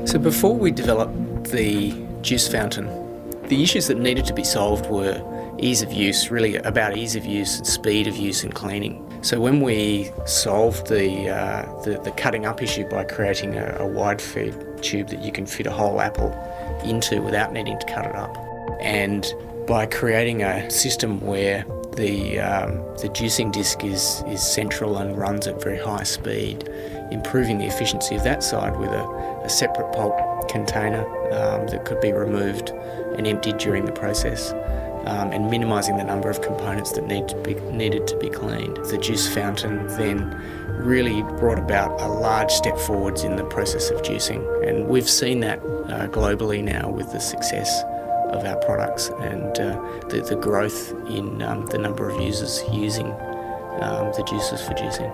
So before we developed the juice fountain, the issues that needed to be solved were ease of use, really about ease of use and speed of use and cleaning. So when we solved the cutting up issue by creating a wide feed tube that you can fit a whole apple into without needing to cut it up, and by creating a system where the juicing disc is central and runs at very high speed, improving the efficiency of that side with a separate pulp container that could be removed and emptied during the process, and minimising the number of components that needed to be cleaned. The juice fountain then really brought about a large step forwards in the process of juicing, and we've seen that globally now with the success of our products and the growth in the number of users using the juices for juicing.